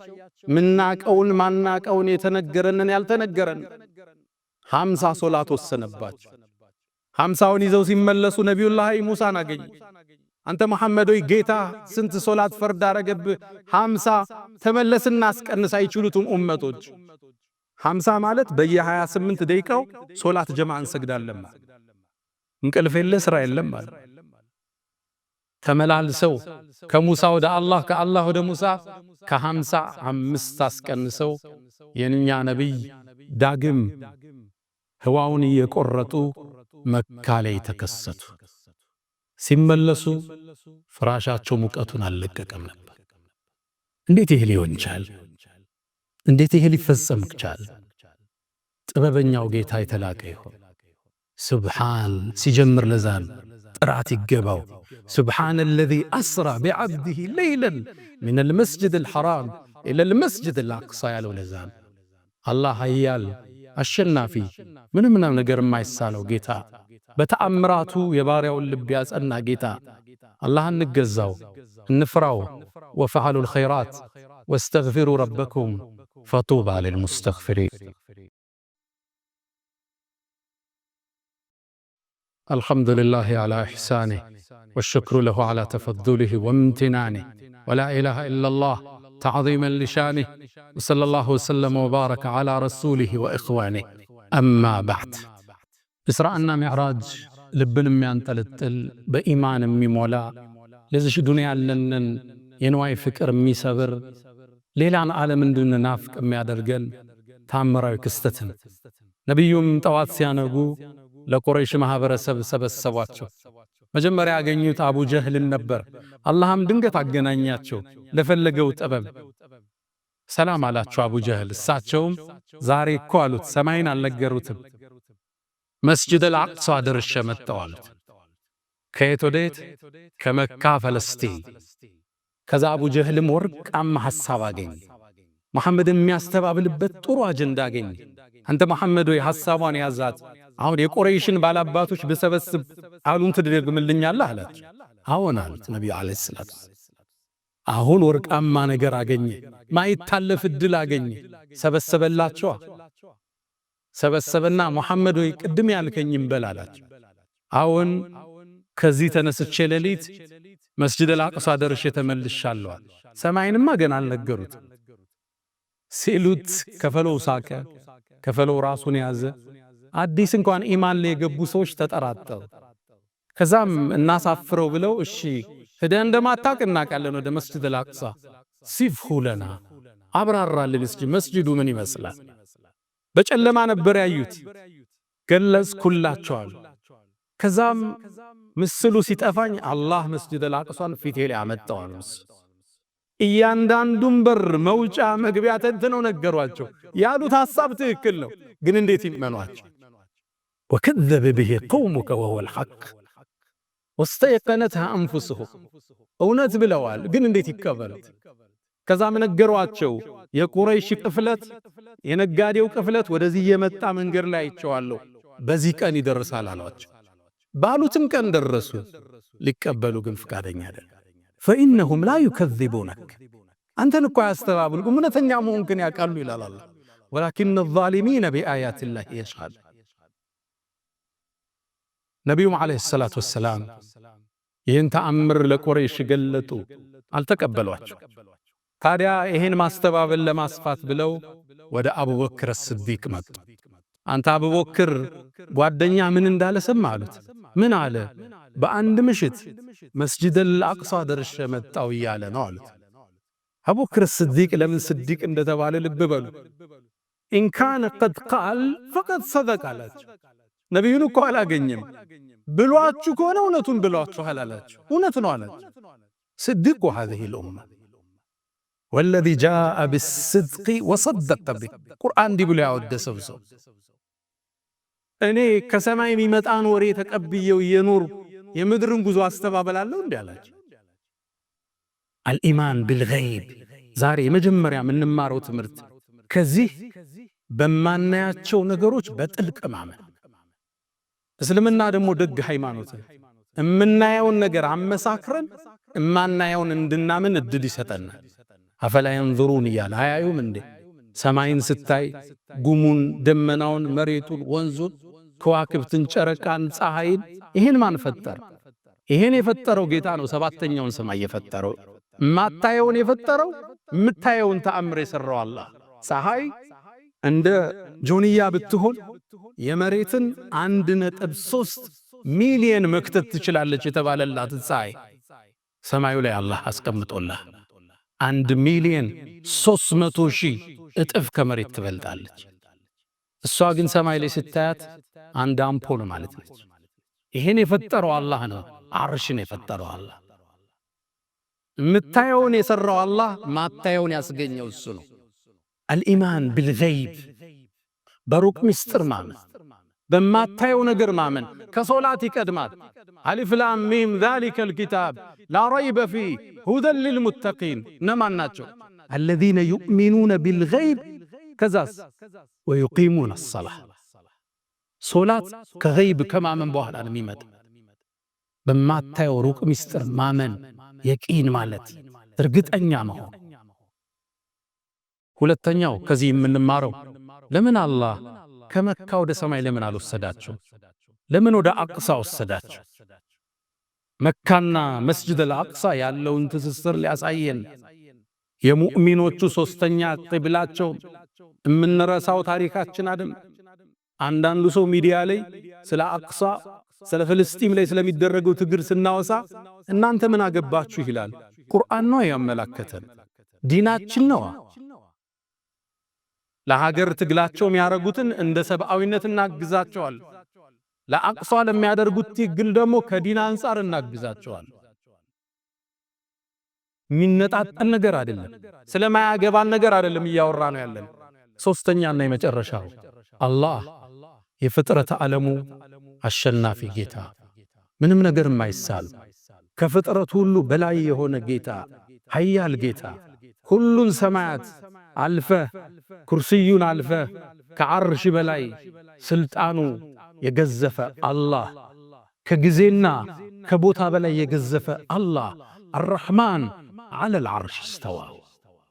B: ምናቀውን ማናቀውን የተነገረንን ያልተነገረን 50 ሶላት ወሰነባቸው። 50ውን ይዘው ሲመለሱ ነብዩላህ ሙሳን አገኙ። አንተ መሐመድ ሆይ ጌታ ስንት ሶላት ፈርድ አረገብህ? 50 ተመለስና አስቀንስ አይችሉትም ኡመቶች። 50 ማለት በየ28 ደቂቃው ሶላት ጀማዓ እንሰግዳለን ማለት እንቅልፍ የለ ስራ የለም ማለት። ተመላልሰው ከሙሳ ወደ አላህ ከአላህ ወደ ሙሳ ከ55 አስቀንሰው የኛ ነብይ ዳግም ህዋውን እየቆረጡ መካ ላይ ተከሰቱ። ሲመለሱ ፍራሻቸው ሙቀቱን አልለቀቀም ነበር። እንዴት ይሄ ሊሆን ቻለ? እንዴት ይሄ ሊፈጸም ቻለ? ጥበበኛው ጌታ የተላቀ ይሁን። سبحان سيجمر لزان طرات يقباو سبحان الذي أسرى بعبده ليلا من المسجد الحرام إلى المسجد الأقصى يالو لزان الله هيال الشنافي من نقر ما يسالو جيتا بتأمراتو يباريو اللبياس أنها جيتا الله نقزاو نفراو وفعلوا الخيرات واستغفروا ربكم فطوبى للمستغفرين. الحمد لله على إحسانه والشكر له على تفضله وامتنانه ولا إله إلا الله تعظيما لشانه وصلى الله وسلم وبارك على رسوله وإخوانه. أما بعد إسراءنا معراج لبن ينطلطل بإيمان ميمولا لزش دنيا لنن ينواي فكر ميسبر ሌላን ዓለም እንድንናፍቅ የሚያደርገን ታምራዊ ክስተትን ነቢዩም ጠዋት ሲያነጉ ለቁረይሽ ማህበረሰብ ሰበሰቧቸው። መጀመሪያ ያገኙት አቡ ጀህልን ነበር። አላህም ድንገት አገናኛቸው ለፈለገው ጥበብ። ሰላም አላቸው አቡ ጀህል። እሳቸውም ዛሬ እኮ አሉት ሰማይን አልነገሩትም፣ መስጂድ አልአቅሷ ደርሼ መጣሁ አሉት። ከየት ወዴት? ከመካ ፈለስቲን። ከዛ አቡ ጀህልም ወርቃማ ሐሳብ አገኘ። መሐመድን የሚያስተባብልበት ጥሩ አጀንዳ አገኘ። አንተ መሐመድ ሆይ ሐሳቧን ያዛት፣ አሁን የቁረይሽን ባላባቶች በሰበስብ ቃሉን ትደግምልኛለህ አላቸው። አዎን አሉት ነቢዩ ዓለይሂ ሰላቱ። አሁን ወርቃማ ነገር አገኘ፣ ማይታለፍ ዕድል አገኘ። ሰበሰበላቸው። ሰበሰበና መሐመድ ሆይ ቅድም ያልከኝም በል አላቸው። አዎን ከዚህ ተነስቼ ሌሊት መስጂድ አልአቅሷ ደርሼ ተመልሻለሁ። ሰማይንማ ገና አልነገሩት ሲሉት ከፈለው ሳቀ። ከፈለው ራሱን ያዘ። አዲስ እንኳን ኢማን ላይ የገቡ ሰዎች ተጠራጠሩ። ከዛም እናሳፍረው ብለው እሺ ሄደን እንደማታውቅ እናውቃለን ወደ መስጂድ አልአቅሷ ሲፍሁ ለና አብራራልን እስኪ መስጂዱ ምን ይመስላል። በጨለማ ነበር ያዩት፣ ገለጽኩላቸዋል። ከዛም ምስሉ ሲጠፋኝ አላህ መስጂድ አልአቅሷን ፊቴ ላይ አመጣው። እያንዳንዱን በር መውጫ መግቢያ ተንትነው ነገሯቸው። ያሉት ሐሳብ ትክክል ነው፣ ግን እንዴት ይመኗቸው? ወከዘበ ቢሂ ቀውሙከ ወሁወ አልሐቅ ወስተየቀነትሃ አንፉሱሁም። እውነት ብለዋል፣ ግን እንዴት ይቀበሉት? ከዛም ነገሯቸው የቁረይሽ ቅፍለት፣ የነጋዴው ቅፍለት ወደዚህ የመጣ መንገድ ላይ አይቼዋለሁ፣ በዚህ ቀን ይደርሳል አሏቸው። ባሉትም ቀን ደረሱ። ሊቀበሉ ግን ፍቃደኛ አይደል። ፈኢነሁም ላ ዩከዚቡነክ አንተን እኮ አያስተባብሉም፣ እውነተኛ መሆንክን ያውቃሉ ይላል አላህ። ወላኪነ ዛሊሚነ ቢአያቲላሂ የጅሐዱን። ነቢዩም ዓለይሂ ሰላቱ ወሰላም ይህን ተአምር ለቁረይሽ ገለጡ፣ አልተቀበሏቸው። ታዲያ ይህን ማስተባበል ለማስፋት ብለው ወደ አቡበክር ስዲቅ መጡ። አንተ አቡበክር ጓደኛ ምን እንዳለ ሰማህ አሉት። ምን አለ? በአንድ ምሽት መስጂድ አልአቅሷ ደርሼ መጣሁ እያለ ነው አሉት። አቡበክር ስዲቅ ለምን ስዲቅ እንደተባለ ልብ በሉ። ኢንካነ ቀድ ቃል ፈቀድ ሰደቅ አላቸው። ነቢዩን እኮ አላገኘም ብሏችሁ ከሆነ እውነቱን ብሏችኋል አላቸው። እውነት ነው አላቸው። ስዲቁ هذه الأمة والذي جاء بالصدق وصدق به ቁርአን ዲብሎ ያወደሰው ሰው እኔ ከሰማይ የሚመጣን ወሬ ተቀብየው የኑር የምድርን ጉዞ አስተባበላለሁ እንዴ አላቸው። አልኢማን ቢልገይብ ዛሬ የመጀመሪያ የምንማረው ትምህርት ከዚህ በማናያቸው ነገሮች በጥልቅ ማመን። እስልምና ደግሞ ደግ ሃይማኖት እምናየውን ነገር አመሳክረን እማናየውን እንድናምን እድል ይሰጠናል። አፈላ የንዙሩን እያለ አያዩም እንዴ? ሰማይን ስታይ ጉሙን፣ ደመናውን፣ መሬቱን፣ ወንዙን፣ ከዋክብትን፣ ጨረቃን፣ ፀሐይን ይሄን ማን ፈጠረ? ይሄን የፈጠረው ጌታ ነው። ሰባተኛውን ሰማይ የፈጠረው ማታየውን የፈጠረው ምታየውን ተአምር የሰራው አላህ። ፀሐይ እንደ ጆንያ ብትሆን የመሬትን 1.3 ሚሊዮን መክተት ትችላለች የተባለላት ፀሐይ ሰማዩ ላይ አላህ አስቀምጦላህ 1,300,000 እጥፍ ከመሬት ትበልጣለች። እሷ ግን ሰማይ ላይ ስታያት አንድ አምፖል ማለት ነች። ይሄን የፈጠረው አላህ ነው። አርሽን የፈጠረው አላህ፣ ምታየውን የሰራው አላህ፣ ማታየውን ያስገኘው እሱ ነው። አልኢማን ቢልገይብ በሩቅ ምስጢር ማመን። በማታየው ነገር ማመን ከሶላት ይቀድማል። አሊፍ ላም ሚም ዛሊከል ኪታብ ላ ረይበ ፊህ ሁደን ሊልሙተቂን እነማን ናቸው? አለዚነ ዩእሚኑነ ቢልገይብ ከዛስ ወዩቂሙነ አሰላህ። ሶላት ከገይብ ከማመን በኋላ ነው የሚመጣ። በማታየው ሩቅ ምስጢር ማመን የቂን ማለት እርግጠኛ መሆን። ሁለተኛው ከዚህ የምንማረው ለምን አላህ ከመካ ወደ ሰማይ ለምን አልወሰዳቸው? ለምን ወደ አቅሳ ወሰዳቸው? መካና መስጅድ አልአቅሳ ያለውን ትስስር ሊያሳየን የሙእሚኖቹ ሶስተኛ ቂብላቸው የምንረሳው ታሪካችን አይደል? አንዳንዱ ሰው ሚዲያ ላይ ስለ አቅሳ ስለ ፍልስጤም ላይ ስለሚደረገው ትግል ስናወሳ እናንተ ምን አገባችሁ ይላል። ቁርአን ነው ያመላከተን፣ ዲናችን ነው። ለሀገር ትግላቸው የሚያረጉትን እንደ ሰብአዊነት እናግዛቸዋል። ለአቅሷ ለሚያደርጉት ትግል ደግሞ ከዲን አንፃር እናግዛቸዋል። ሚነጣጠል ነገር አይደለም፣ ስለማያገባን ነገር አይደለም እያወራ ነው ያለን። ሶስተኛና የመጨረሻው አላህ የፍጥረት ዓለሙ አሸናፊ ጌታ፣ ምንም ነገር የማይሳል ከፍጥረት ሁሉ በላይ የሆነ ጌታ፣ ኃያል ጌታ፣ ሁሉን ሰማያት አልፈህ ኩርሲዩን አልፈህ ከዓርሽ በላይ ስልጣኑ የገዘፈ አላህ፣ ከጊዜና ከቦታ በላይ የገዘፈ አላህ አርረሕማን ዐለል ዐርሽ እስተዋ፣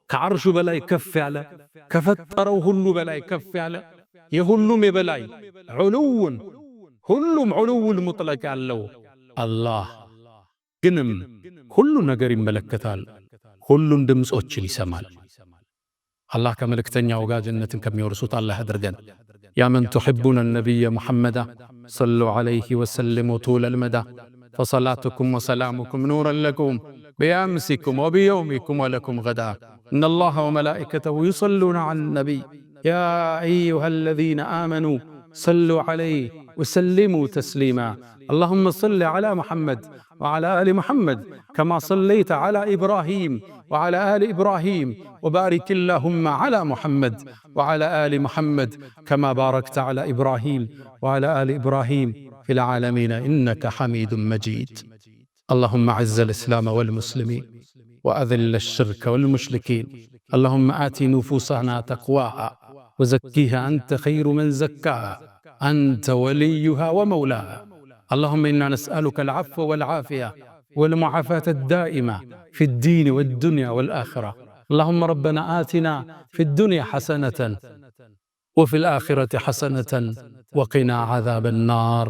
B: ከዓርሹ በላይ ከፍ ያለ ከፈጠረው ሁሉ በላይ ከፍ ያለ የሁሉም የበላይ ዑሉውን ሁሉም ዑሉውል ሙጥለቅ ያለው አላህ ግንም ሁሉ ነገር ይመለከታል፣ ሁሉን ድምፆችን ይሰማል። አላህ ከመልእክተኛው ጋር ጀነትን ከሚወርሱት አላህ ያድርገን። ያ መን ቱሒቡነ ነቢየ ሙሐመዳ ሰሉ ዐለይሂ ወሰሊሙ ጡለል መዳ ፈሰላቱኩም ወሰላሙኩም ኑረን ለኩም ቢአምሲኩም ወቢየውሚኩም ወለኩም ገዳ ኢነላሃ ወመላኢከተሁ ዩሰሉነ ዐለ ነቢይ ያ አዩሃ አለዚነ አመኑ ሰሉ ዐለይሂ ወሰሊሙ ተስሊማ اللهم صل على محمد وعلى آل محمد كما صليت على إبراهيم وعلى آل إبراهيم وبارك اللهم على محمد وعلى آل محمد كما باركت على إبراهيم وعلى آل إبراهيم في العالمين إنك حميد مجيد. اللهم أعز الإسلام والمسلمين وأذل الشرك والمشركين. اللهم آت نفوسنا تقواها وزكيها أنت خير من زكاها أنت وليها ومولاها. اللهم إنا نسألك العفو والعافية والمعافاة الدائمة في الدين والدنيا والآخرة. اللهم ربنا آتنا في الدنيا حسنة وفي الآخرة حسنة وقنا عذاب النار.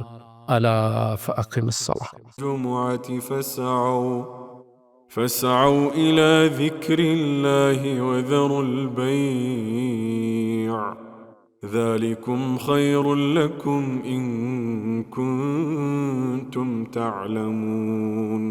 B: ألا فأقم الصلاة.
A: الجمعة فاسعوا إلى ذكر الله وذروا البيع ذلكم خير لكم إن كنتم تعلمون.